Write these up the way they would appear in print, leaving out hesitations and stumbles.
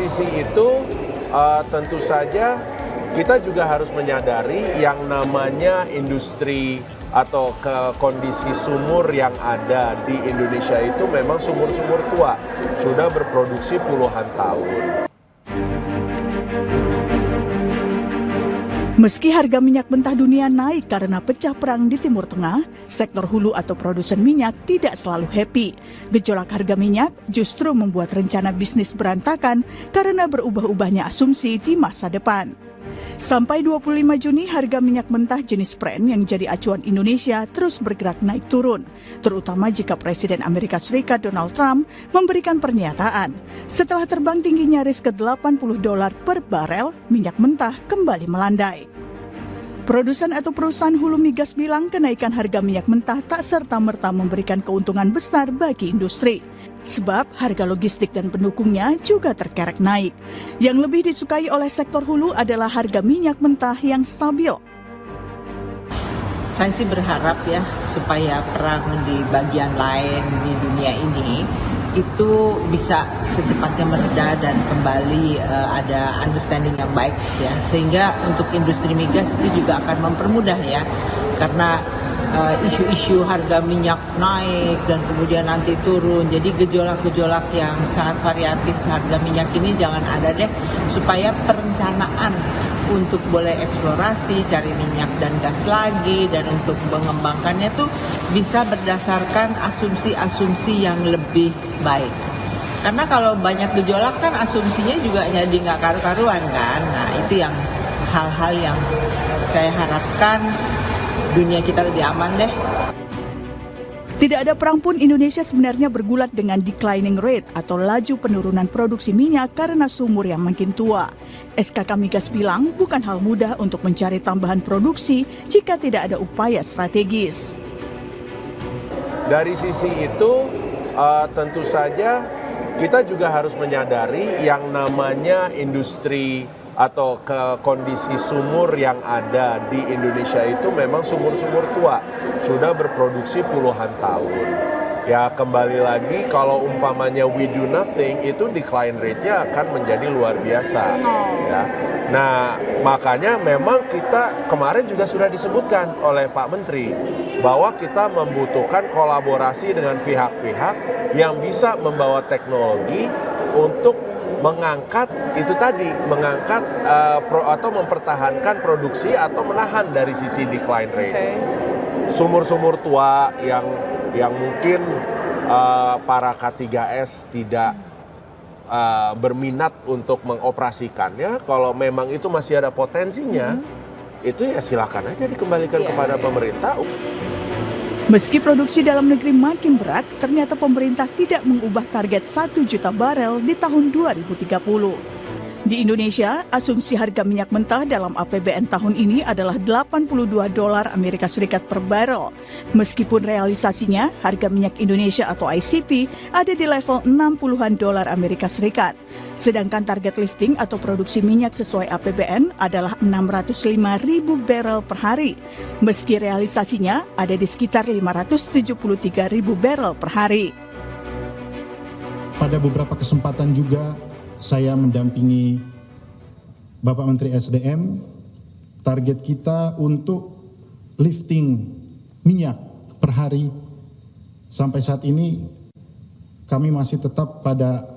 sisi itu tentu saja kita juga harus menyadari yang namanya industri atau kondisi sumur yang ada di Indonesia itu memang sumur-sumur tua, sudah berproduksi puluhan tahun. Meski harga minyak mentah dunia naik karena pecah perang di Timur Tengah, sektor hulu atau produsen minyak tidak selalu happy. Gejolak harga minyak justru membuat rencana bisnis berantakan karena berubah-ubahnya asumsi di masa depan. Sampai 25 Juni harga minyak mentah jenis Brent yang jadi acuan Indonesia terus bergerak naik turun, terutama jika Presiden Amerika Serikat Donald Trump memberikan pernyataan. Setelah terbang tinggi nyaris ke $80 per barel, minyak mentah kembali melandai. Produsen atau perusahaan hulu migas bilang kenaikan harga minyak mentah tak serta-merta memberikan keuntungan besar bagi industri. Sebab harga logistik dan pendukungnya juga terkerek naik. Yang lebih disukai oleh sektor hulu adalah harga minyak mentah yang stabil. Saya sih berharap ya supaya perang di bagian lain di dunia ini itu bisa secepatnya mereda dan kembali ada understanding yang baik ya, sehingga untuk industri migas itu juga akan mempermudah ya, karena isu-isu harga minyak naik dan kemudian nanti turun, jadi gejolak-gejolak yang sangat variatif harga minyak ini jangan ada deh, supaya perencanaan untuk boleh eksplorasi, cari minyak dan gas lagi, dan untuk mengembangkannya tuh bisa berdasarkan asumsi-asumsi yang lebih baik. Karena kalau banyak gejolak kan asumsinya juga jadi nggak karu-karuan kan. Nah itu yang hal-hal yang saya harapkan dunia kita lebih aman deh. Tidak ada perang pun Indonesia sebenarnya bergulat dengan declining rate atau laju penurunan produksi minyak karena sumur yang makin tua. SKK Migas bilang bukan hal mudah untuk mencari tambahan produksi jika tidak ada upaya strategis. Dari sisi itu tentu saja kita juga harus menyadari yang namanya industri atau kondisi sumur yang ada di Indonesia itu memang sumur-sumur tua, sudah berproduksi puluhan tahun. Ya kembali lagi kalau umpamanya we do nothing, itu decline rate-nya akan menjadi luar biasa. Ya. Nah makanya memang kita kemarin juga sudah disebutkan oleh Pak Menteri bahwa kita membutuhkan kolaborasi dengan pihak-pihak yang bisa membawa teknologi untuk mengangkat itu tadi, atau mempertahankan produksi atau menahan dari sisi decline rate. Sumur-sumur tua yang mungkin para K3S tidak berminat untuk mengoperasikannya, kalau memang itu masih ada potensinya, itu ya silakan aja dikembalikan kepada pemerintah. Meski produksi dalam negeri makin berat, ternyata pemerintah tidak mengubah target 1 juta barel di tahun 2030. Di Indonesia, asumsi harga minyak mentah dalam APBN tahun ini adalah $82 Amerika Serikat per barel. Meskipun realisasinya, harga minyak Indonesia atau ICP ada di level $60-an Amerika Serikat. Sedangkan target lifting atau produksi minyak sesuai APBN adalah 605.000 barel per hari. Meski realisasinya ada di sekitar 573.000 barel per hari. Pada beberapa kesempatan juga saya mendampingi Bapak Menteri SDM, target kita untuk lifting minyak per hari sampai saat ini kami masih tetap pada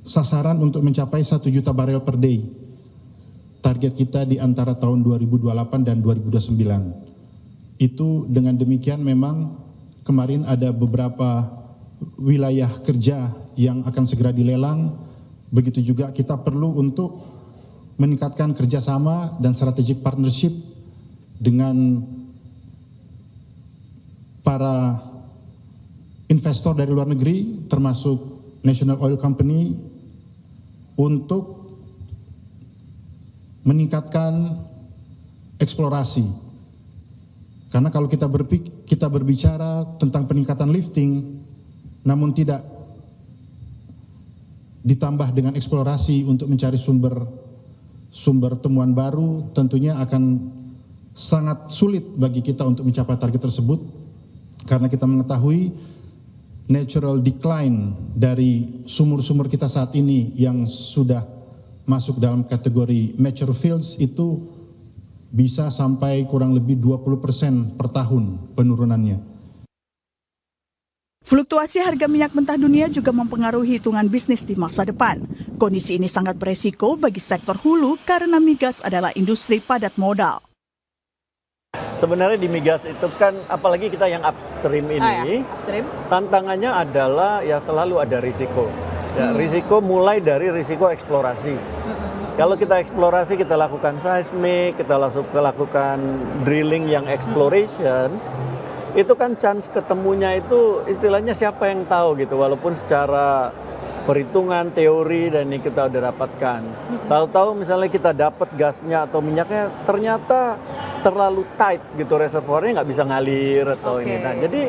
sasaran untuk mencapai 1 juta barel per day. Target kita di antara tahun 2028 dan 2029. Itu dengan demikian memang kemarin ada beberapa wilayah kerja yang akan segera dilelang, begitu juga kita perlu untuk meningkatkan kerjasama dan strategic partnership dengan para investor dari luar negeri, termasuk National Oil Company, untuk meningkatkan eksplorasi. Karena kalau kita berbicara tentang peningkatan lifting, namun tidak ditambah dengan eksplorasi untuk mencari sumber temuan baru, tentunya akan sangat sulit bagi kita untuk mencapai target tersebut, karena kita mengetahui natural decline dari sumur-sumur kita saat ini yang sudah masuk dalam kategori mature fields itu bisa sampai kurang lebih 20% per tahun penurunannya. Fluktuasi harga minyak mentah dunia juga mempengaruhi hitungan bisnis di masa depan. Kondisi ini sangat beresiko bagi sektor hulu karena migas adalah industri padat modal. Sebenarnya di migas itu kan, apalagi kita yang upstream ini, tantangannya adalah ya selalu ada risiko. Ya, risiko mulai dari risiko eksplorasi. Kalau kita eksplorasi, kita lakukan seismik, kita lakukan drilling yang exploration, itu kan chance ketemunya itu istilahnya siapa yang tahu gitu, walaupun secara perhitungan, teori, dan ini kita udah dapatkan. Tahu-tahu misalnya kita dapat gasnya atau minyaknya ternyata terlalu tight gitu, reservoirnya nggak bisa ngalir atau ini. Nah, jadi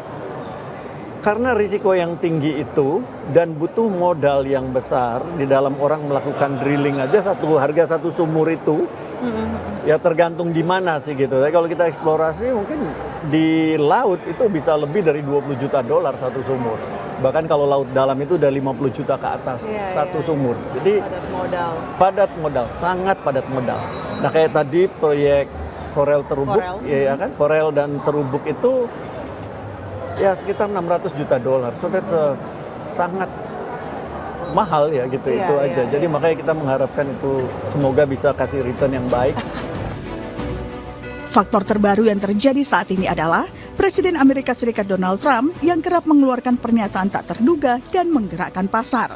karena risiko yang tinggi itu dan butuh modal yang besar di dalam orang melakukan drilling aja, harga satu sumur itu ya tergantung di mana sih gitu. Tapi kalau kita eksplorasi mungkin di laut itu bisa lebih dari $20 juta satu sumur. Bahkan kalau laut dalam itu udah 50 juta ke atas satu sumur. Jadi padat modal, sangat padat modal. Nah kayak tadi proyek Forel Terubuk, ya kan, Forel dan Terubuk itu ya sekitar $600 juta. So that's sangat mahal ya gitu, itu aja. Jadi makanya kita mengharapkan itu semoga bisa kasih return yang baik. Faktor terbaru yang terjadi saat ini adalah Presiden Amerika Serikat Donald Trump yang kerap mengeluarkan pernyataan tak terduga dan menggerakkan pasar.